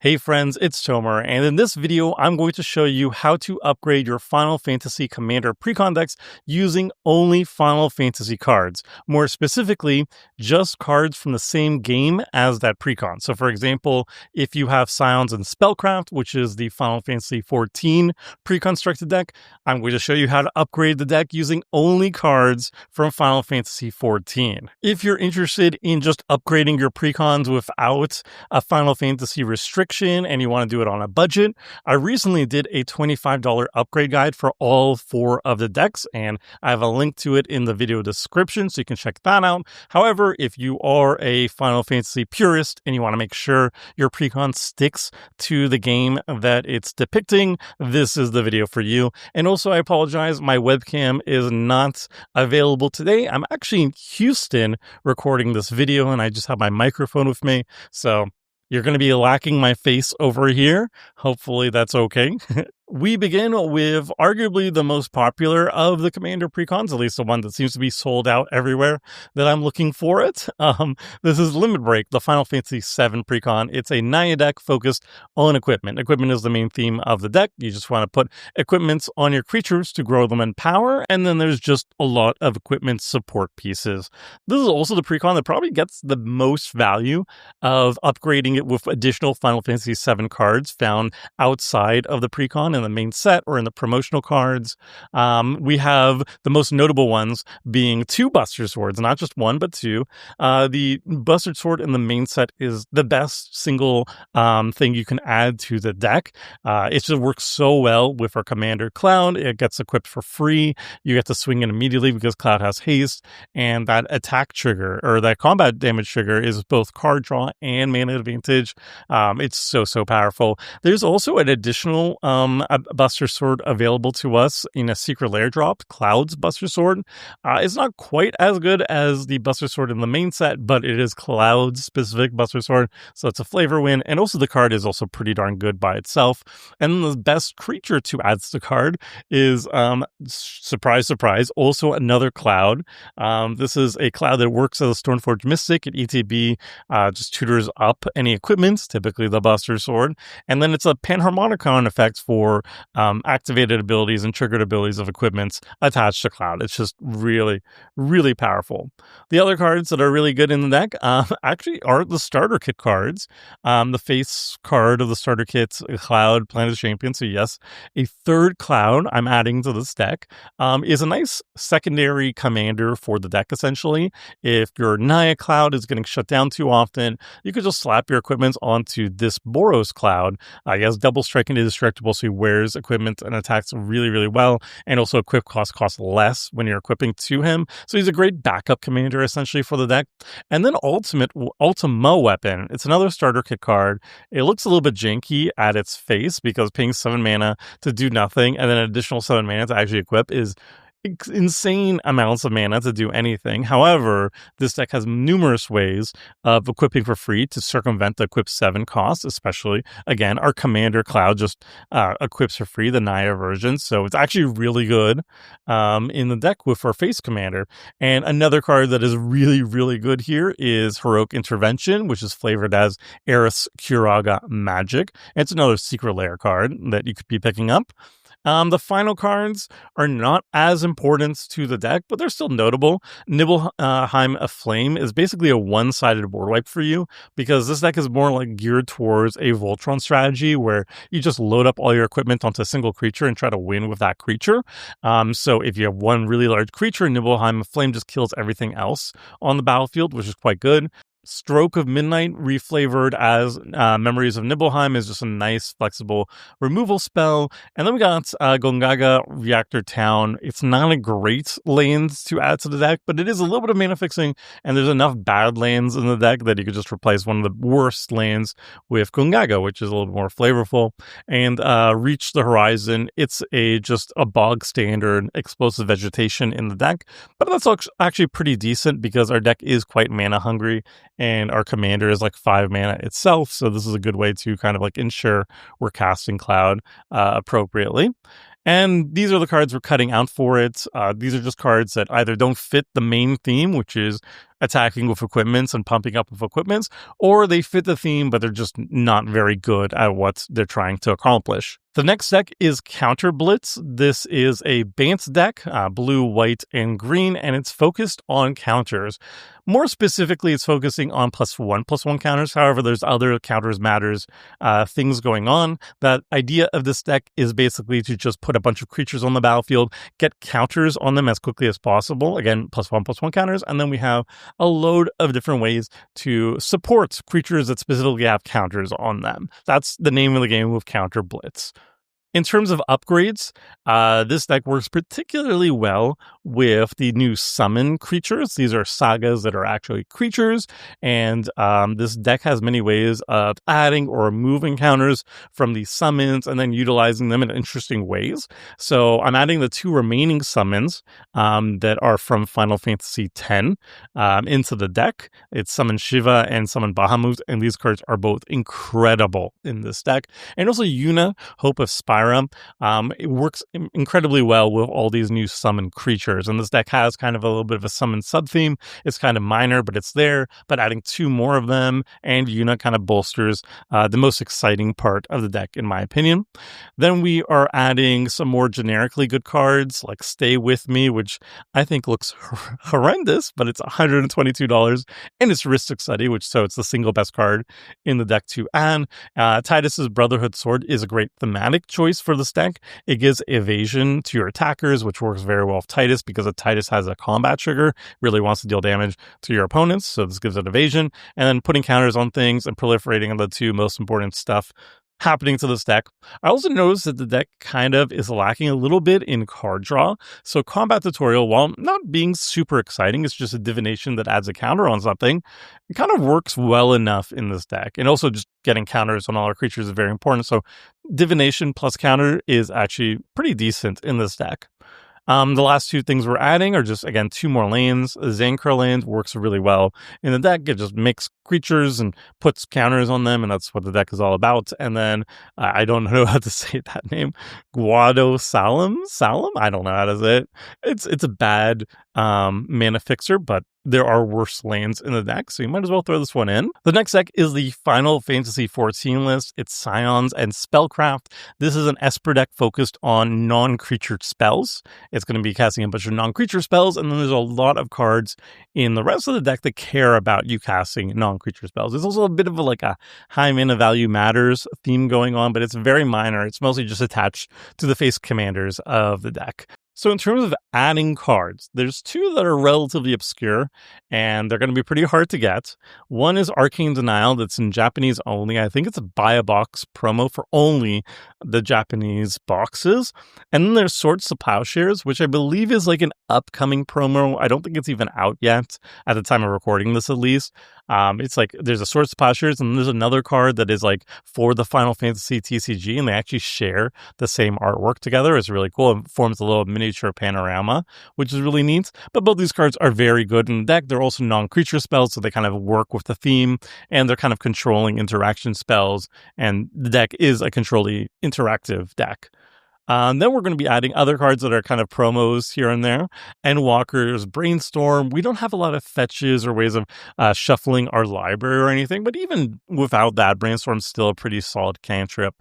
Hey friends, it's Tomer, and in this video, I'm going to show you how to upgrade your Final Fantasy Commander Precon decks using only Final Fantasy cards. More specifically, just cards from the same game as that Precon. So for example, if you have Scions and Spellcraft, which is the Final Fantasy XIV pre-constructed deck, I'm going to show you how to upgrade the deck using only cards from Final Fantasy XIV. If you're interested in just upgrading your Precons without a Final Fantasy restriction, and you want to do it on a budget, I recently did a $25 upgrade guide for all 4 of the decks, and I have a link to it in the video description, so you can check that out. However, if you are a Final Fantasy purist and you want to make sure your Precon sticks to the game that it's depicting, this is the video for you. And also, I apologize, my webcam is not available today. I'm actually in Houston recording this video, and I just have my microphone with me, so you're going to be lacking my face over here. Hopefully that's okay. We begin with arguably the most popular of the Commander Precons, at least the one that seems to be sold out everywhere that I'm looking for it. This is Limit Break, the Final Fantasy VII Precon. It's a Naya deck focused on equipment. Equipment is the main theme of the deck. You just want to put equipments on your creatures to grow them in power, and then there's just a lot of equipment support pieces. This is also the Precon that probably gets the most value of upgrading it with additional Final Fantasy VII cards found outside of the Precon in the main set or in the promotional cards. We have the most notable ones being 2 Buster Swords, not just 1, but 2. The Buster Sword in the main set is the best single thing you can add to the deck. It just works so well with our Commander Cloud. It gets equipped for free. You get to swing it immediately because Cloud has haste, and that attack trigger or that combat damage trigger is both card draw and mana advantage. It's so powerful. There's also an additional a Buster Sword available to us in a secret lair drop, Cloud's Buster Sword. It's not quite as good as the Buster Sword in the main set, but it is Cloud specific Buster Sword, so it's a flavor win, and also the card is also pretty darn good by itself. And the best creature to add to the card is, surprise, also another Cloud. This is a Cloud that works as a Stormforged Mystic. At ETB, just tutors up any equipment, typically the Buster Sword, and then it's a Panharmonicon effect for activated abilities and triggered abilities of equipments attached to Cloud. It's just really powerful. The other cards that are really good in the deck actually are the starter kit cards. The face card of the starter kit, Cloud, Planet of Champions. So yes, a 3rd Cloud I'm adding to this deck is a nice secondary commander for the deck, essentially. If your Naya Cloud is getting shut down too often, you could just slap your equipment onto this Boros Cloud. He has double strike and indestructible, so he wears equipment and attacks really well, and also equip costs less when you're equipping to him. So he's a great backup commander essentially for the deck. And then Ultima Weapon. It's another starter kit card. It looks a little bit janky at its face because paying 7 mana to do nothing and then an additional 7 mana to actually equip is insane amounts of mana to do anything. However, this deck has numerous ways of equipping for free to circumvent the equip 7 cost, especially, again, our Commander Cloud just equips for free, the Naya version, so it's actually really good in the deck with our face commander. And another card that is really good here is Heroic Intervention, which is flavored as Eris Curaga Magic. It's another secret lair card that you could be picking up. The final cards are not as important to the deck, but they're still notable. Nibelheim Aflame is basically a one-sided board wipe for you because this deck is more like geared towards a Voltron strategy where you just load up all your equipment onto a single creature and try to win with that creature. So if you have one really large creature, Nibelheim Aflame just kills everything else on the battlefield, which is quite good. Stroke of Midnight, reflavored as Memories of Nibelheim, is just a nice, flexible removal spell. And then we got Gongaga Reactor Town. It's not a great lands to add to the deck, but it is a little bit of mana fixing, and there's enough bad lands in the deck that you could just replace one of the worst lands with Gongaga, which is a little bit more flavorful. And Reach the Horizon, it's just a bog standard explosive vegetation in the deck, but that's actually pretty decent because our deck is quite mana hungry, and our commander is like 5 mana itself, so this is a good way to kind of like ensure we're casting Cloud appropriately. And these are the cards we're cutting out for it. These are just cards that either don't fit the main theme, which is attacking with equipments and pumping up with equipments, or they fit the theme, but they're just not very good at what they're trying to accomplish. The next deck is Counter Blitz. This is a Bant deck, blue, white, and green, and it's focused on counters. More specifically, it's focusing on +1/+1 counters. However, there's other counters matters things going on. The idea of this deck is basically to just put a bunch of creatures on the battlefield, get counters on them as quickly as possible. Again, +1/+1 counters, and then we have a load of different ways to support creatures that specifically have counters on them. That's the name of the game with Counter Blitz. In terms of upgrades, this deck works particularly well with the new summon creatures. These are sagas that are actually creatures, and this deck has many ways of adding or removing counters from these summons and then utilizing them in interesting ways. So I'm adding the 2 remaining summons that are from Final Fantasy X into the deck. It's Summon Shiva and Summon Bahamut, and these cards are both incredible in this deck. And also Yuna, Hope of Spyro. It works incredibly well with all these new summon creatures, and this deck has kind of a little bit of a summon sub-theme. It's kind of minor, but it's there, but adding 2 more of them, and Yuna kind of bolsters the most exciting part of the deck, in my opinion. Then we are adding some more generically good cards, like Stay With Me, which I think looks horrendous, but it's $122, and it's Ristic Study, so it's the single best card in the deck to add. Titus's Brotherhood Sword is a great thematic choice for this deck. It gives evasion to your attackers, which works very well with Titus because Titus has a combat trigger, really wants to deal damage to your opponents, so this gives it evasion, and then putting counters on things and proliferating are the 2 most important stuff happening to this deck. I also noticed that the deck kind of is lacking a little bit in card draw. So Combat Tutorial, while not being super exciting, it's just a divination that adds a counter on something. It kind of works well enough in this deck. And also just getting counters on all our creatures is very important. So divination plus counter is actually pretty decent in this deck. The last 2 things we're adding are just, again, 2 more lanes. Zankra land works really well in the deck. It just makes creatures and puts counters on them, and that's what the deck is all about. And then, I don't know how to say that name. Guado Salam? I don't know how to say it. It's a bad mana fixer, but there are worse lanes in the deck, so you might as well throw this one in. The next deck is the Final Fantasy XIV list. It's Scions and Spellcraft. This is an Esper deck focused on non-creature spells. It's going to be casting a bunch of non-creature spells, and then there's a lot of cards in the rest of the deck that care about you casting non-creature spells. There's also a bit of a high mana value matters theme going on, but it's very minor. It's mostly just attached to the face commanders of the deck. So in terms of adding cards, there's 2 that are relatively obscure, and they're going to be pretty hard to get. One is Arcane Denial, that's in Japanese only. I think it's a buy a box promo for only the Japanese boxes. And then there's Swords to Plowshares, which I believe is like an upcoming promo. I don't think it's even out yet, at the time of recording this at least. It's like there's a Swords to Plowshares, and there's another card that is like for the Final Fantasy TCG, and they actually share the same artwork together. It's really cool. It forms a little miniature panorama, which is really neat. But both these cards are very good in the deck. They're also non-creature spells, so they kind of work with the theme, and they're kind of controlling interaction spells, and the deck is a controlly interactive deck. Then we're going to be adding other cards that are kind of promos here and there. Endwalker's Brainstorm. We don't have a lot of fetches or ways of shuffling our library or anything, but even without that, Brainstorm's still a pretty solid cantrip.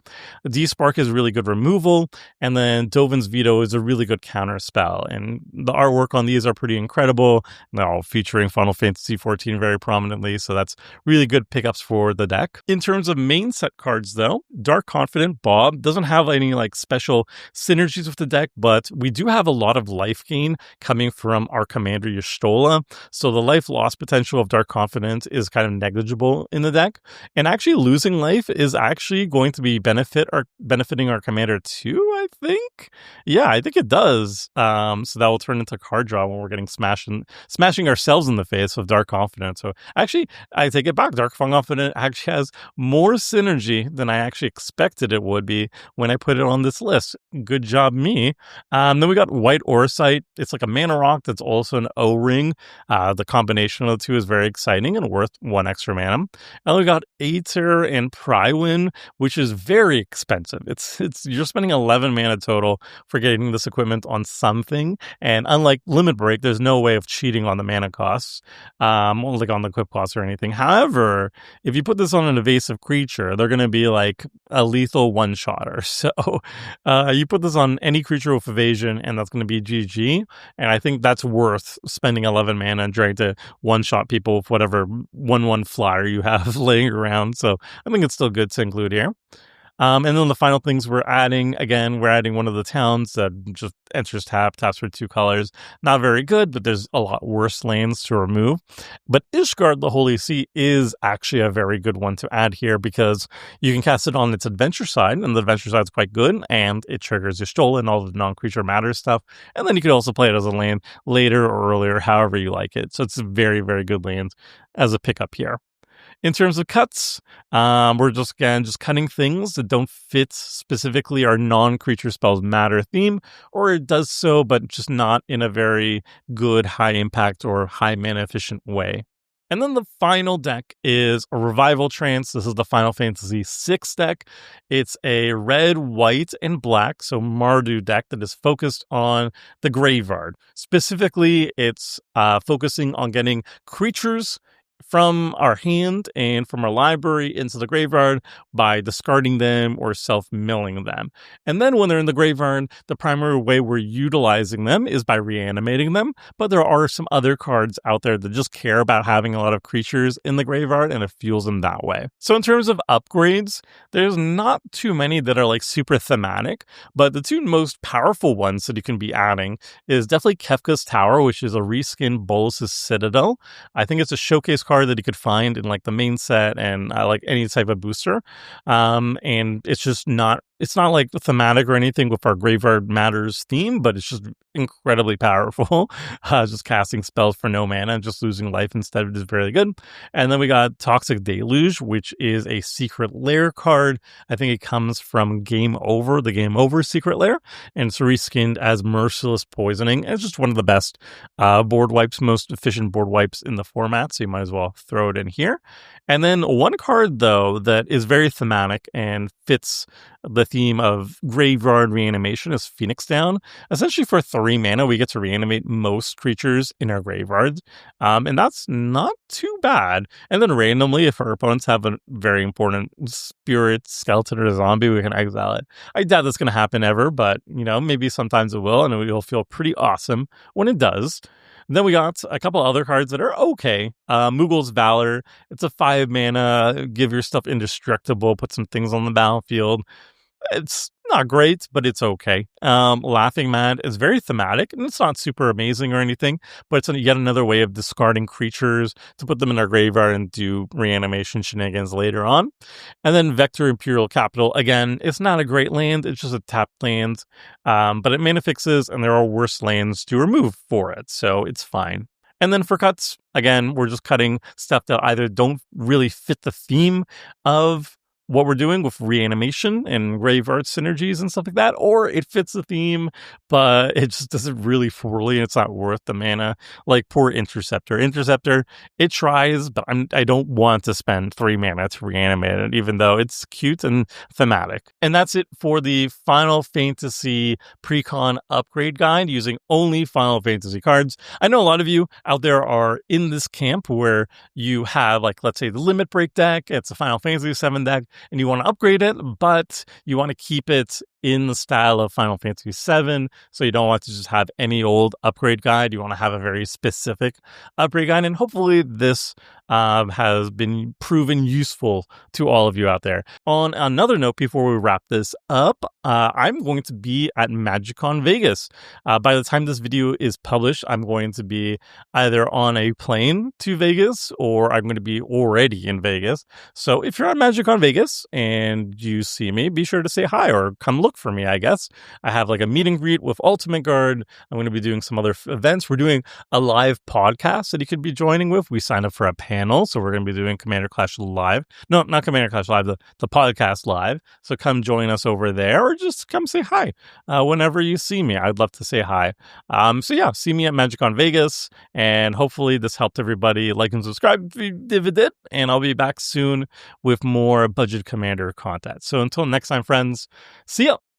D-Spark is really good removal, and then Dovin's Veto is a really good counter spell. And the artwork on these are pretty incredible. They're all featuring Final Fantasy XIV very prominently, so that's really good pickups for the deck. In terms of main set cards, though, Dark Confident Bob doesn't have any special synergies with the deck, but we do have a lot of life gain coming from our commander Y'shtola, so the life loss potential of Dark Confident is kind of negligible in the deck, and actually losing life is actually going to be benefiting our commander too, I think. Yeah, I think it does. So that will turn into card draw when we're getting smashing ourselves in the face with Dark Confident. So actually, I take it back. Dark Confident actually has more synergy than I actually expected it would be when I put it on this list. good job me. Then we got White Orsite. It's like a mana rock that's also an O-ring. The combination of the two is very exciting and worth 1 extra mana. And we got Aether and Prywin, which is very expensive. It's you're spending 11 mana total for getting this equipment on something, and unlike Limit Break, there's no way of cheating on the mana costs, like on the equip costs or anything. However, if you put this on an evasive creature, they're going to be like a lethal one-shotter. So you put this on any creature with evasion, and that's going to be GG. And I think that's worth spending 11 mana and trying to one-shot people with whatever 1/1 flyer you have laying around. So I think it's still good to include here. And then the final things we're adding one of the towns that just enters taps for 2 colors. Not very good, but there's a lot worse lands to remove. But Ishgard the Holy See is actually a very good one to add here because you can cast it on its adventure side, and the adventure side is quite good, and it triggers your stolen, all the non-creature matter stuff. And then you could also play it as a land later or earlier, however you like it. So it's a very, very good land as a pickup here. In terms of cuts, we're just cutting things that don't fit specifically our non-creature spells matter theme, or it does so, but just not in a very good, high impact or high mana efficient way. And then the final deck is a Revival Trance. This is the Final Fantasy VI deck. It's a red, white, and black, so Mardu deck that is focused on the graveyard. Specifically, it's focusing on getting creatures from our hand and from our library into the graveyard by discarding them or self-milling them. And then when they're in the graveyard, the primary way we're utilizing them is by reanimating them, but there are some other cards out there that just care about having a lot of creatures in the graveyard, and it fuels them that way. So in terms of upgrades, there's not too many that are like super thematic, but the 2 most powerful ones that you can be adding is definitely Kefka's Tower, which is a reskin Bolus's Citadel. I think it's a showcase card that you could find in like the main set and like any type of booster. And it's not like thematic or anything with our Graveyard Matters theme, but it's just incredibly powerful. Just casting spells for no mana and just losing life instead is very good. And then we got Toxic Deluge, which is a Secret Lair card. I think it comes from Game Over, the Game Over Secret Lair, and it's reskinned as Merciless Poisoning. And it's just one of the best board wipes, most efficient board wipes in the format, so you might as well throw it in here. And then one card, though, that is very thematic and fits the theme of graveyard reanimation is Phoenix Down. Essentially, for 3 mana, we get to reanimate most creatures in our graveyards, and that's not too bad. And then randomly, if our opponents have a very important spirit, skeleton, or zombie, we can exile it. I doubt that's going to happen ever, but maybe sometimes it will, and it will feel pretty awesome when it does. Then we got a couple other cards that are okay. Mughals Valor. It's a 5 mana, give your stuff indestructible, put some things on the battlefield. It's not great, but it's okay. Laughing Mad is very thematic, and it's not super amazing or anything, but it's yet another way of discarding creatures to put them in our graveyard and do reanimation shenanigans later on. And then Vector Imperial Capital, again, it's not a great land, it's just a tapped land, but it mana fixes, and there are worse lands to remove for it, so it's fine. And then for cuts, again, we're just cutting stuff that either don't really fit the theme of what we're doing with reanimation and graveyard synergies and stuff like that, or it fits the theme, but it just does it really poorly and it's not worth the mana. Like poor Interceptor. Interceptor, it tries, but I don't want to spend 3 mana to reanimate it, even though it's cute and thematic. And that's it for the Final Fantasy Precon upgrade guide using only Final Fantasy cards. I know a lot of you out there are in this camp where you have, like, let's say the Limit Break deck, it's a Final Fantasy VII deck, and you want to upgrade it, but you want to keep it in the style of Final Fantasy VII, so you don't want to just have any old upgrade guide. You want to have a very specific upgrade guide, and hopefully this has been proven useful to all of you out there. On another note, before we wrap this up, I'm going to be at MagicCon Vegas. By the time this video is published, I'm going to be either on a plane to Vegas or I'm going to be already in Vegas. So if you're at MagicCon Vegas and you see me, be sure to say hi or come look book for me, I guess. I have like a meet and greet with Ultimate Guard. I'm going to be doing some other events. We're doing a live podcast that you could be joining with. We signed up for a panel, so we're going to be doing Commander Clash Live. No, not Commander Clash Live, the podcast live. So come join us over there, or just come say hi whenever you see me. I'd love to say hi. So yeah, see me at Magic on Vegas, and hopefully this helped everybody. Like and subscribe if it did, and I'll be back soon with more budget Commander content. So until next time, friends, see ya!